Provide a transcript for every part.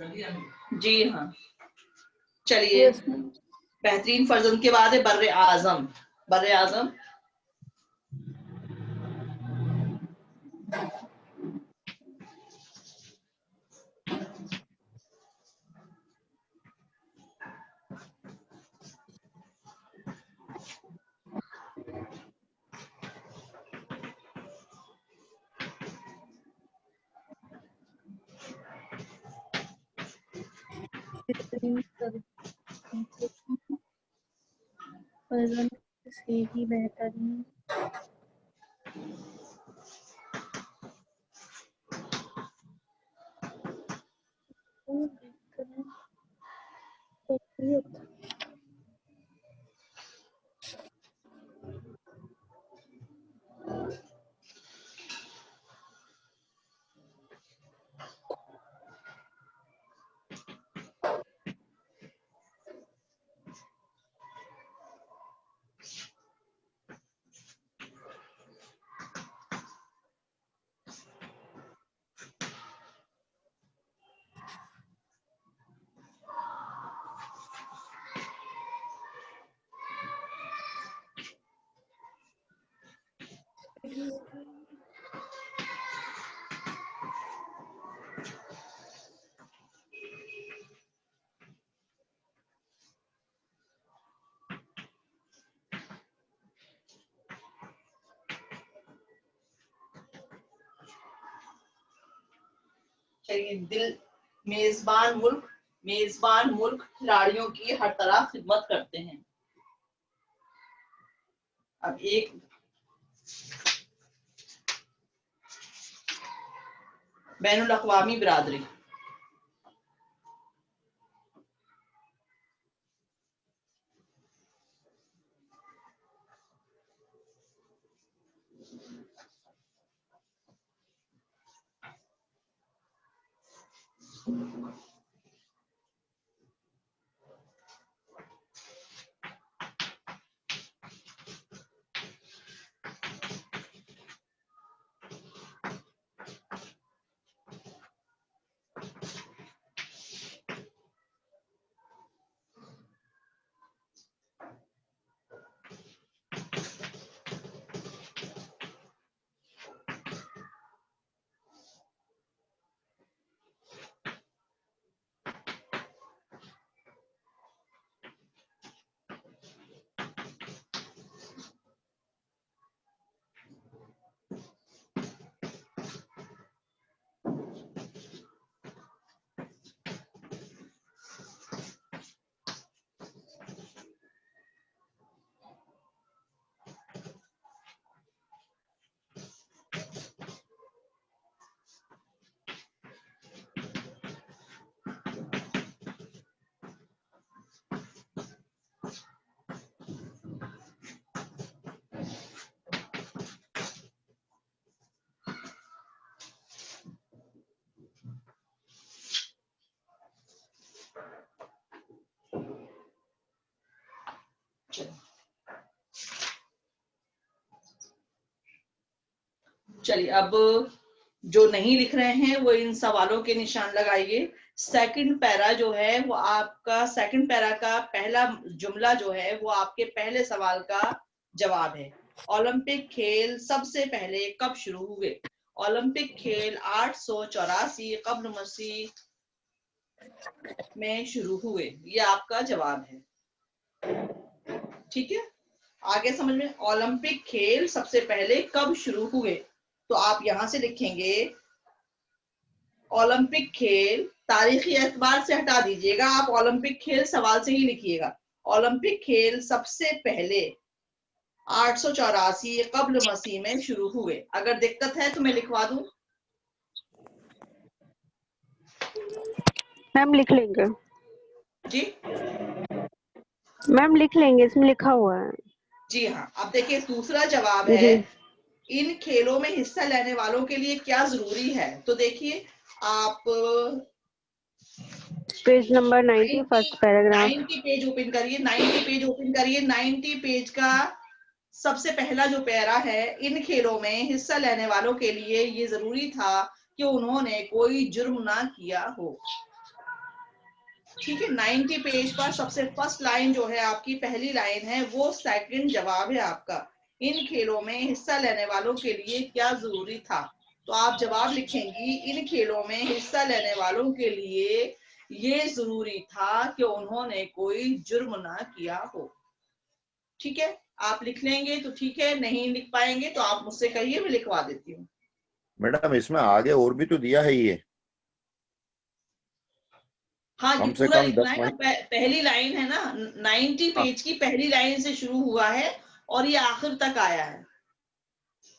जी हाँ, चलिए। बेहतरीन फर्जंद के बाद है बर्रे आजम। बर्रे आजम से ही बेहतरीन चलिए। दिल मेजबान मुल्क खिलाड़ियों की हर तरह खिदमत करते हैं। अब एक बैनुल अक़वामी बिरादरी। चलिए, अब जो नहीं लिख रहे हैं वो इन सवालों के निशान लगाइए। सेकंड पैरा जो है वो आपका, सेकंड पैरा का पहला जुमला जो है वो आपके पहले सवाल का जवाब है। ओलंपिक खेल सबसे पहले कब शुरू हुए? ओलंपिक खेल 884 कब्ल मसीह में शुरू हुए। ये आपका जवाब है। ठीक है, आगे समझ में। ओलंपिक खेल सबसे पहले कब शुरू हुए? तो आप यहां से लिखेंगे ओलंपिक खेल, तारीखी एतबार से हटा दीजिएगा, आप ओलंपिक खेल सवाल से ही लिखिएगा। ओलंपिक खेल सबसे पहले 884 कब्ल मसीह में शुरू हुए। अगर दिक्कत है तो मैं लिखवा दूं। मैम लिख लेंगे। जी मैम लिख लेंगे, इसमें लिखा हुआ है। जी हाँ। अब देखिए, दूसरा जवाब जी। है इन खेलों में हिस्सा लेने वालों के लिए क्या जरूरी है? तो देखिए, आप page number 90 first paragraph. 90 page open करिए, 90 पेज ओपन करिए। 90 पेज का सबसे पहला जो पैरा है, इन खेलों में हिस्सा लेने वालों के लिए ये जरूरी था कि उन्होंने कोई जुर्म ना किया हो। ठीक है, 90 पेज पर सबसे फर्स्ट लाइन जो है आपकी पहली लाइन है, वो सेकंड जवाब है आपका। इन खेलों में हिस्सा लेने वालों के लिए क्या जरूरी था? तो आप जवाब लिखेंगी, इन खेलों में हिस्सा लेने वालों के लिए ये जरूरी था कि उन्होंने कोई जुर्म ना किया हो। ठीक है, आप लिख लेंगे तो ठीक है, नहीं लिख पाएंगे तो आप मुझसे कहिए, मैं लिखवा देती हूँ। मैडम इसमें आगे और भी तो दिया है ये, हाँ, ये कम से पूरा कम लिखना 10 है ना, महीने। पहली लाइन है ना, 90 पेज की पहली लाइन से शुरू हुआ है और ये आखिर तक आया है।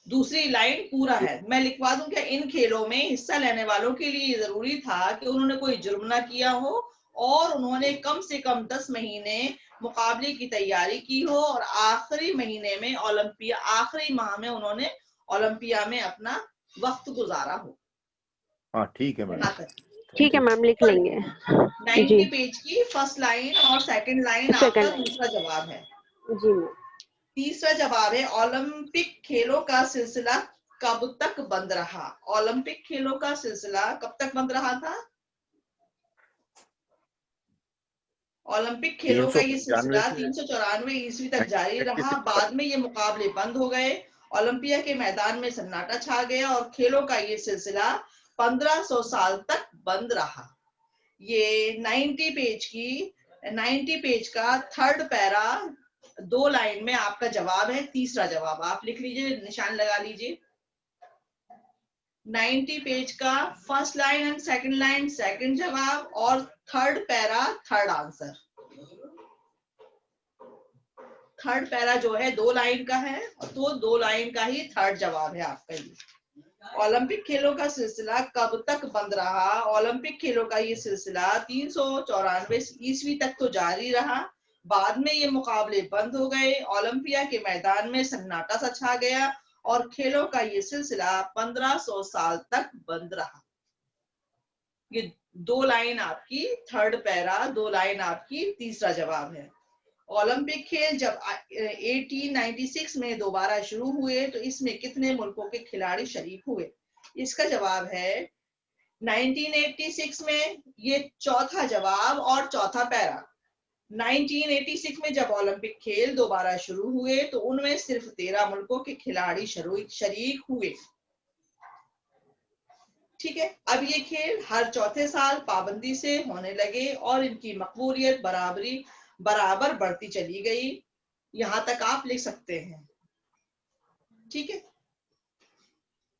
दूसरी लाइन पूरा है, मैं लिखवा दूं क्या? इन खेलों में हिस्सा लेने वालों के लिए जरूरी था कि उन्होंने कोई जुर्म ना किया हो और उन्होंने कम से कम 10 महीने मुकाबले की तैयारी की हो और आखिरी महीने में आखिरी माह में उन्होंने ओलंपिया में अपना वक्त गुजारा हो। हाँ ठीक है मैडम, यहाँ तक ठीक है मैम, लिख लेंगे। 90 पेज की फर्स्ट लाइन और सेकंड लाइन आपका सेकंड। दूसरा जवाब है। जी मैम। तीसरा जवाब है, ओलंपिक खेलों का सिलसिला कब तक बंद रहा? ओलंपिक खेलों का सिलसिला कब तक बंद रहा था? ओलंपिक खेलों का ये 395 सिलसिला से 394 ईस्वी तक जारी रहा। 1986 तक। बाद में ये मुकाबले बंद हो गए, ओलंपिया के मैदान में सन्नाटा छा गया और खेलों का ये सिलसिला 1500 साल तक बंद रहा। ये 90 पेज का थर्ड पैरा 2 लाइन में आपका जवाब है। तीसरा जवाब आप लिख लीजिए, निशान लगा लीजिए। 90 पेज का first line and second line second जवाब और third para third answer. Third para जो है 2 लाइन का है, तो 2 लाइन का ही थर्ड जवाब है आपका ये। ओलंपिक खेलों का सिलसिला कब तक बंद रहा? ओलंपिक खेलों का ये सिलसिला 394 ईस्वी तक तो जारी रहा। बाद में ये मुकाबले बंद हो गए, ओलंपिया के मैदान में सन्नाटा सा छा गया और खेलों का ये सिलसिला 1500 साल तक बंद रहा। ये 2 लाइन आपकी थर्ड पैरा, 2 लाइन आपकी तीसरा जवाब है। ओलंपिक खेल जब 1896 में दोबारा शुरू हुए तो इसमें कितने मुल्कों के खिलाड़ी शरीक हुए? इसका जवाब है 1986 में, ये चौथा जवाब और चौथा पैरा। 1986 में जब ओलंपिक खेल दोबारा शुरू हुए तो उनमें सिर्फ 13 मुल्कों के खिलाड़ी शरीक हुए। ठीक है, अब ये खेल हर चौथे साल पाबंदी से होने लगे और इनकी मकबूलियत बराबर बढ़ती चली गई। यहां तक आप लिख सकते हैं। ठीक है,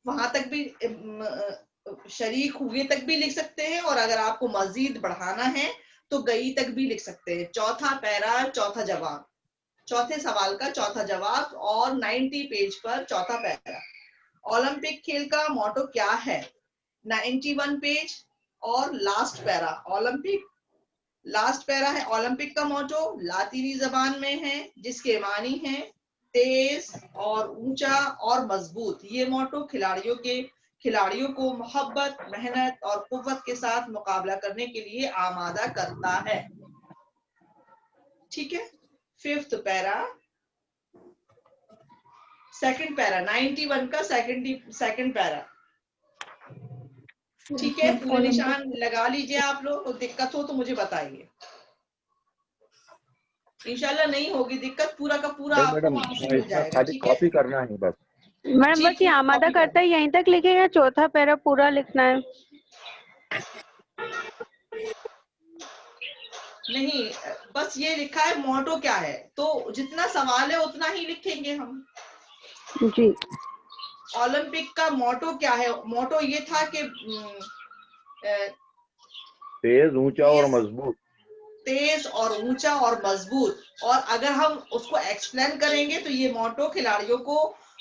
वहां तक भी शरीक हुए तक भी लिख सकते हैं और अगर आपको मजीद बढ़ाना है तो गई तक भी लिख सकते हैं। चौथा पैरा चौथा जवाब, चौथे सवाल का चौथा जवाब और 90 पेज पर चौथा पैरा। ओलंपिक खेल का मोटो क्या है? 91 पेज और last para. Olympic last para है, ओलंपिक का मोटो लातीनी जबान में है जिसके मानी है तेज और ऊंचा और मजबूत। ये मोटो खिलाड़ियों को मोहब्बत, मेहनत और कुव्वत के साथ मुकाबला करने के लिए आमादा करता है। ठीक है, फिफ्थ पैरा, सेकंड पैरा 91 का सेकंड पैरा। ठीक है, पूरे निशान लगा लीजिए आप लोग। तो दिक्कत हो तो मुझे बताइए, इंशाल्लाह नहीं होगी दिक्कत। पूरा का पूरा नहीं आपको मैडम, वहां से मिल इसमें जाएगा। खाली ठीक है कॉपी करना है बस। मैडम जी, बस ये आमादा कॉपी करता है यहीं तक लिखे या चौथा पैरा पूरा लिखना है? नहीं, बस ये लिखा है मोटो क्या है, तो जितना सवाल है उतना ही लिखेंगे हम। जी। ओलंपिक का मोटो क्या है? मोटो ये था कि तेज, ऊंचा और मजबूत। तेज और ऊंचा और मजबूत। और अगर हम उसको एक्सप्लेन करेंगे तो ये मोटो खिलाड़ियों को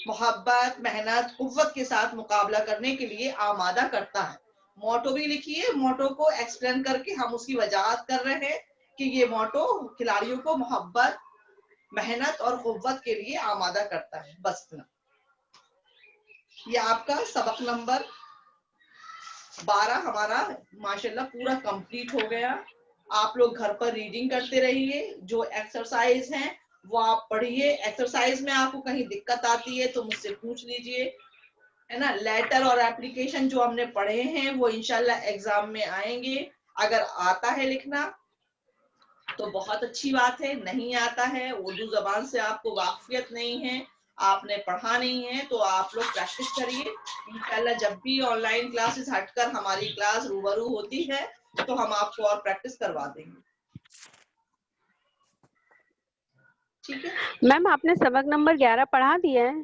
मोहब्बत, मेहनत, कुव्वत के साथ मुकाबला करने के लिए आमादा करता है। मोटो भी लिखिए, मोटो को एक्सप्लेन करके हम उसकी वजाहत कर रहे हैं कि ये मोटो खिलाड़ियों को मोहब्बत, मेहनत और कुव्वत के लिए आमादा करता है। बस इतना। ये आपका सबक नंबर 12 हमारा माशाल्लाह पूरा कंप्लीट हो गया। आप लोग घर पर रीडिंग करते रहिए, जो एक्सरसाइज हैं वो आप पढ़िए। एक्सरसाइज में आपको कहीं दिक्कत आती है तो मुझसे पूछ लीजिए, है ना। लेटर और एप्लीकेशन जो हमने पढ़े हैं वो इंशाल्लाह एग्जाम में आएंगे। अगर आता है लिखना तो बहुत अच्छी बात है। नहीं आता है, उर्दू जबान से आपको वाकफियत नहीं है, आपने पढ़ा नहीं है, तो आप लोग प्रैक्टिस करिए। इंशाल्लाह जब भी ऑनलाइन क्लासेस हटकर हमारी क्लास रूबरू होती है तो हम आपको और प्रैक्टिस करवा देंगे, ठीक है मैम आपने सबक नंबर 11 पढ़ा दिया है?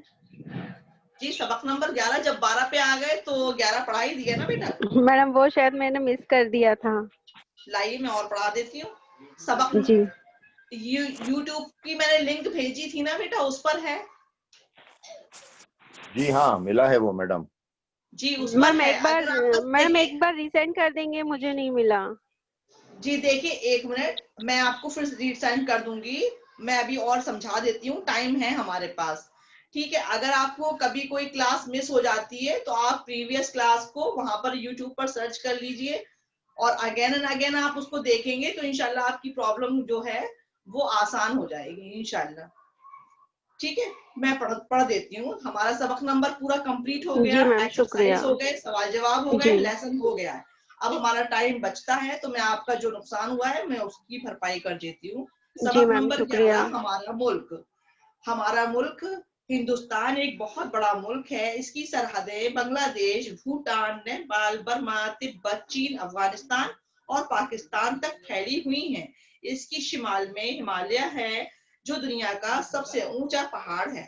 जी। सबक नंबर 11 जब 12 पे आ गए तो 11 पढ़ा ही दिया ना बेटा। मैडम वो शायद मैंने मिस कर दिया था। लाइए मैं और पढ़ा देती हूँ। सबक जी यूट्यूब की मैंने लिंक भेजी थी ना बेटा, उस पर है जी हाँ, मिला है वो मैडम। जी, उस पर मैम है। एक बार, अगर आप बस मैडम देखिए एक बार रिसेंड कर देंगे, मुझे नहीं मिला। जी, देखिए 1 मिनट, मैं आपको फिर रीसेंड कर दूंगी। मैं अभी और समझा देती हूँ, टाइम है हमारे पास, ठीक है। अगर आपको कभी कोई क्लास मिस हो जाती है तो आप प्रीवियस क्लास को वहां पर यूट्यूब पर सर्च कर लीजिए और अगेन एंड अगेन आप उसको देखेंगे तो इंशाल्लाह आपकी प्रॉब्लम जो है वो आसान हो जाएगी इंशाल्लाह, ठीक है। मैं पढ़ देती हूँ। हमारा सबक नंबर पूरा कंप्लीट हो गया, जी मैम एक्सरसाइज शुक्रिया। हो गए, सवाल जवाब हो गए, जी लेसन हो गया है। अब हमारा टाइम बचता है तो मैं आपका जो नुकसान हुआ है मैं उसकी भरपाई कर देती हूँ। जी सबक मैम नंबर शुक्रिया। 11, हमारा मुल्क हिंदुस्तान एक बहुत बड़ा मुल्क है। इसकी सरहदें बांग्लादेश, भूटान, नेपाल, बर्मा, तिब्बत, चीन, अफगानिस्तान और पाकिस्तान तक फैली हुई हैं। इसकी शिमाल में हिमालय है, जो दुनिया का सबसे ऊंचा पहाड़ है,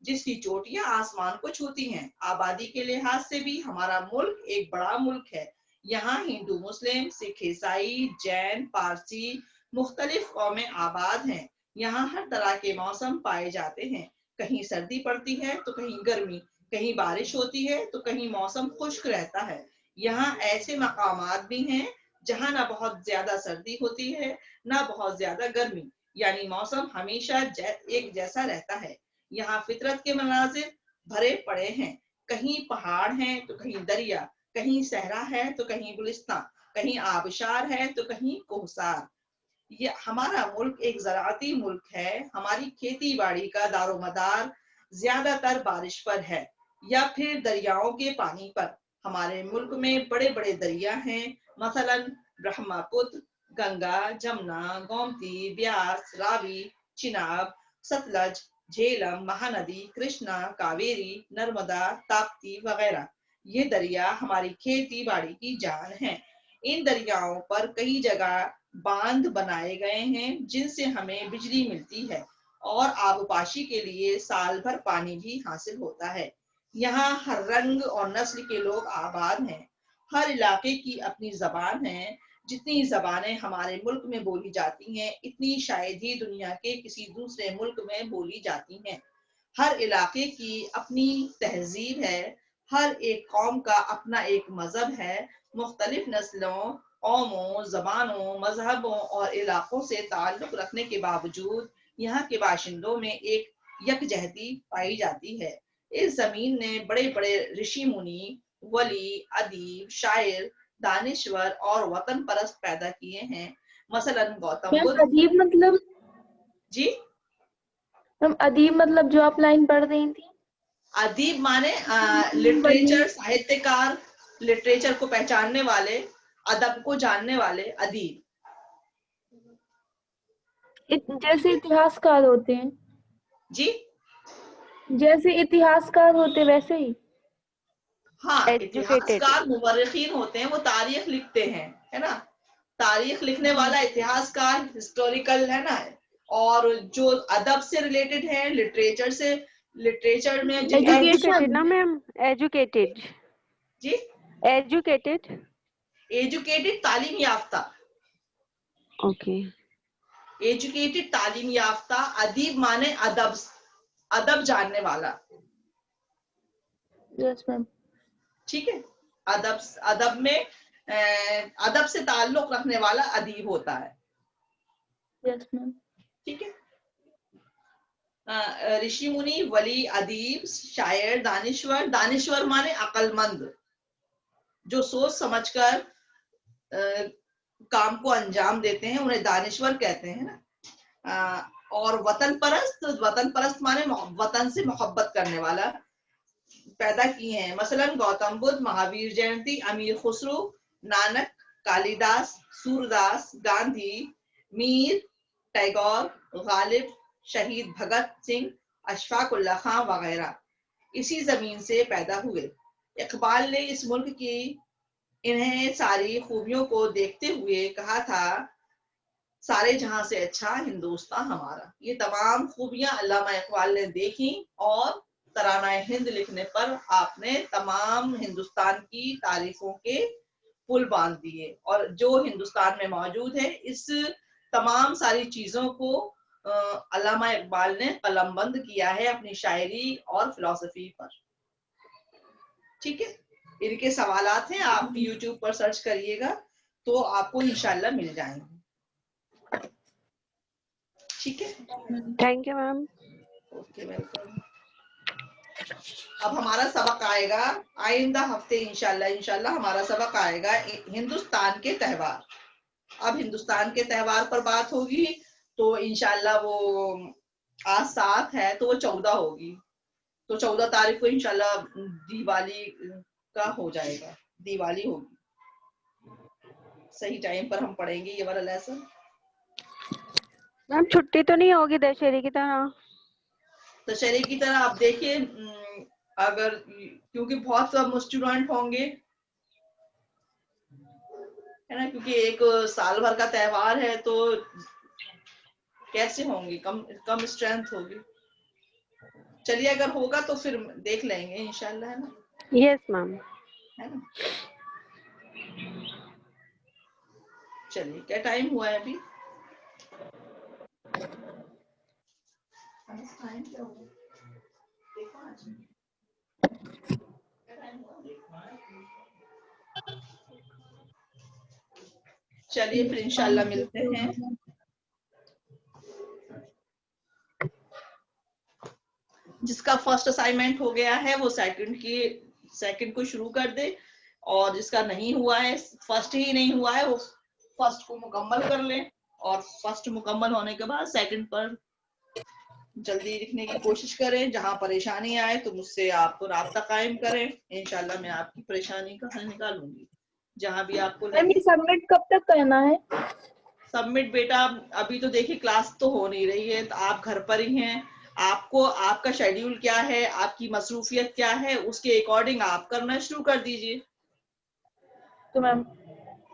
जिसकी चोटियां आसमान को छूती हैं। आबादी के लिहाज से भी हमारा मुल्क एक बड़ा मुल्क है। यहाँ हिंदू, मुस्लिम, सिख, ईसाई, जैन, पारसी मुख्तलिफ कौमें आबाद हैं। यहाँ हर तरह के मौसम पाए जाते हैं। कहीं सर्दी पड़ती है तो कहीं गर्मी, कहीं बारिश होती है तो कहीं मौसम खुश्क रहता है। यहाँ ऐसे मकामात भी हैं जहाँ ना बहुत ज्यादा सर्दी होती है ना बहुत ज्यादा गर्मी, यानी मौसम हमेशा एक जैसा रहता है। यहाँ फितरत के मनाजिर भरे पड़े हैं। कहीं पहाड़ हैं तो कहीं दरिया, कहीं सहरा है तो कहीं गुलिस्तान, कहीं आबशार है तो कहीं कोहसार। ये हमारा मुल्क एक ज़राअती मुल्क है। हमारी खेती बाड़ी का दारोमदार ज्यादातर बारिश पर है या फिर दरियाओं के पानी पर। हमारे मुल्क में बड़े बड़े दरिया हैं, मसलन ब्रह्मपुत्र, गंगा, जमुना, गोमती, ब्यास, रावी, चिनाब, सतलज, झेलम, महानदी, कृष्णा, कावेरी, नर्मदा, ताप्ती वगैरह। ये दरिया हमारी खेती बाड़ी की जान है। इन दरियाओं पर कई जगह बांध बनाए गए हैं जिनसे हमें बिजली मिलती है और आबपाशी के लिए साल भर पानी भी हासिल होता है। यहाँ हर रंग और नस्ल के लोग आबाद हैं। हर इलाके की अपनी जबान है। जितनी जबानें हमारे मुल्क में बोली जाती हैं, इतनी शायद ही दुनिया के किसी दूसरे मुल्क में बोली जाती हैं। हर इलाके की अपनी तहजीब है। हर एक कौम का अपना एक मजहब है। मुख्तलिफ नस्लों, कौमों, जबानों, मजहबों और इलाकों से ताल्लुक रखने के बावजूद यहाँ के बाशिंदों में एक यकजहती पाई जाती है। इस जमीन ने बड़े बड़े ऋषि मुनि, वली, अदीब, शायर, दानिश्वर और वतन परस्त पैदा किए हैं। मसलन गौतम मैम बुद्ध अदीब मतलब, जी। मैम अदीब मतलब जो आप लाइन पढ़ रही थी? अदीब माने वली, लिटरेचर, साहित्यकार, लिटरेचर को पहचानने वाले, अदब को जानने वाले अदीब। जैसे इतिहासकार होते हैं, जी जैसे इतिहासकार होते वैसे ही? हाँ, एजुकेटेड। इतिहासकार मुवर्रिखीन होते हैं, वो तारीख लिखते हैं, है ना। तारीख लिखने वाला इतिहासकार हिस्टोरिकल है ना। और जो अदब से रिलेटेड है, लिटरेचर से, लिटरेचर में जिन एजुकेटेड ना एजुकेशन। Ma'am, educated. जी एजुकेटेड। एजुकेटेड तालीम याफ्ता, ओके। एजुकेटेड तालीम याफ्ता। अदीब माने अदब, अदब जानने वाला, यस मैम। ठीक है। अदब, अदब में अदब से ताल्लुक रखने वाला अदीब होता है, यस मैम। ठीक है। ऋषि मुनि, वली, अदीब, शायर, दानिश्वर। दानिश्वर माने अक्लमंद, जो सोच समझकर काम को अंजाम देते हैं, उन्हें दानिश्वर कहते हैं ना। और वतन परस्त, वतन परस्त माने वतन से मोहब्बत करने वाला पैदा किए हैं। मसलन गौतम बुद्ध, महावीर जयंती, अमीर खुसरो, नानक, कालिदास, सूरदास, गांधी, मीर, टैगोर, गालिब, शहीद भगत सिंह, अशफाक उल्लाह खां वगैरह इसी जमीन से पैदा हुए। इकबाल ने इस मुल्क की इन्हें सारी खूबियों को देखते हुए कहा था, सारे जहां से अच्छा हिंदुस्तान हमारा। ये तमाम खूबियां अल्लामा इकबाल ने देखी और तराना हिंद लिखने पर आपने तमाम हिंदुस्तान की तारीफों के पुल बांध दिए और जो हिंदुस्तान में मौजूद है इस तमाम सारी चीजों को अल्लामा इकबाल ने कलमबंद किया है अपनी शायरी और फिलॉसफी पर। ठीक है, इनके सवालात हैं, आप यूट्यूब पर सर्च करिएगा तो आपको इंशाल्लाह मिल जाएंगे। ठीक है, thank you ma'am. Okay, welcome. अब हमारा सबक आएगा आइंदा हफ्ते इंशाल्लाह हमारा सबक आएगा हिंदुस्तान के त्योहार। अब हिंदुस्तान के त्योहार पर बात होगी तो इंशाल्लाह वो आज 7 है तो वो 14 होगी, तो 14 तारीख को इंशाल्लाह दिवाली का हो जाएगा, दिवाली होगी। सही टाइम पर हम पढ़ेंगे ये वाला लेसन। मैम छुट्टी तो नहीं होगी दशहरे की तरह? दशहरे की तरह आप देखिए, अगर क्योंकि बहुत सब स्टूडेंट होंगे है ना, क्योंकि एक साल भर का त्योहार है तो कैसे होंगे, कम स्ट्रेंथ होगी। चलिए अगर होगा तो फिर देख लेंगे इंशाल्लाह, है ना। Yes ma'am. है ना, चलिए क्या टाइम हुआ है अभी? टाइम क्या हुआ देखो आज क्या टाइम हुआ। चलिए फिर इंशाल्लाह मिलते हैं। जिसका फर्स्ट असाइनमेंट हो गया है वो सेकंड को शुरू कर दे, और जिसका नहीं हुआ है, फर्स्ट ही नहीं हुआ है, वो फर्स्ट को मुकम्मल कर ले, और फर्स्ट मुकम्मल होने के बाद सेकंड पर जल्दी लिखने की कोशिश करें। जहां परेशानी आए तो मुझसे आप राब्ता कायम करें, इंशाल्लाह मैं आपकी परेशानी का हल निकालूंगी जहां भी आपको मैम लगे। ये सबमिट कब तक करना है? सबमिट बेटा अभी तो देखिए क्लास तो हो नहीं रही है, तो आप घर पर ही हैं, आपको आपका शेड्यूल क्या है, आपकी मसरूफियत क्या है, उसके अकॉर्डिंग आप करना शुरू कर दीजिए। तो मैम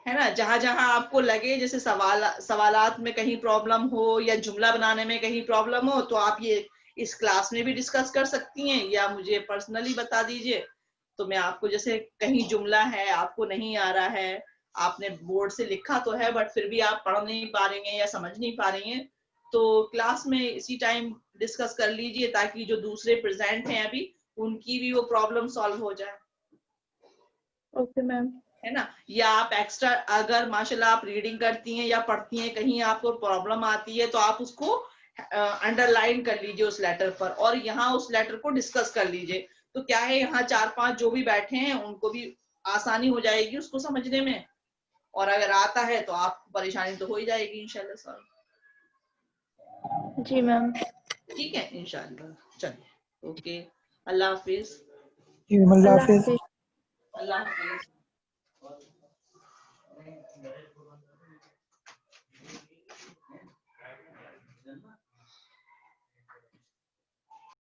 है ना, जहां जहां आपको लगे जैसे सवालात में कहीं प्रॉब्लम हो या जुमला बनाने में कहीं प्रॉब्लम हो तो आप ये इस क्लास में भी डिस्कस कर सकती हैं या मुझे पर्सनली बता दीजिए, तो मैं आपको जैसे कहीं जुमला है आपको नहीं आ रहा है, आपने बोर्ड से लिखा तो है बट फिर भी आप पढ़ नहीं पा रही हैं या समझ नहीं पा रही हैं, तो क्लास में इसी टाइम डिस्कस कर लीजिए ताकि जो दूसरे प्रेजेंट हैं अभी उनकी भी वो प्रॉब्लम सॉल्व हो जाए। Okay ma'am. है ना, या आप एक्स्ट्रा अगर माशाल्लाह आप रीडिंग करती हैं या पढ़ती हैं, कहीं आपको प्रॉब्लम आती है तो आप उसको अंडरलाइन कर लीजिए उस लेटर पर और यहाँ उस लेटर को डिस्कस कर लीजिए, तो क्या है यहाँ 4-5 जो भी बैठे हैं उनको भी आसानी हो जाएगी उसको समझने में, और अगर आता है तो आपको परेशानी तो हो ही जाएगी इंशाल्लाह सॉल्व। जी मैम। ठीक है इंशाल्लाह, चलिए ओके, अल्लाह हाफिज। अल्लाह हाफिज। अल्लाह हाफिज।